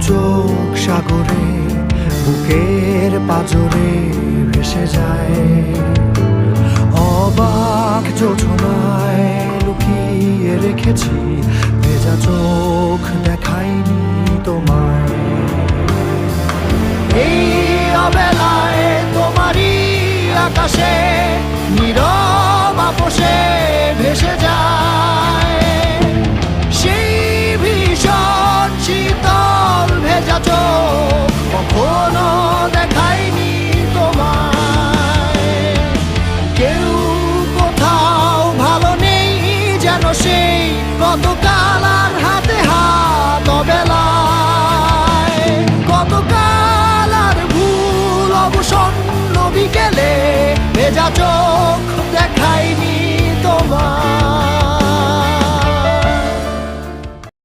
চোখ সাগরে বুকের পাজরে ভেসে যায়। অবাক যোছনায় লুকিয়ে রেখেছি ভেজা চোখ, দেখাইনি তোমায়। এই অবেলায় তোমারই আকাশে নীরব আপোষে ভেসে যায় সেই ভীষণ শীতল ভেজা চোখ, কখনো দেখাইনি তোমায়। কেউ কোথাও ভালো নেই যেন সেই গতকাল আর হাতে হাত অবেলায়। গতকাল আর ভুল অবসন্ন বিকেলে ভেজা চোখ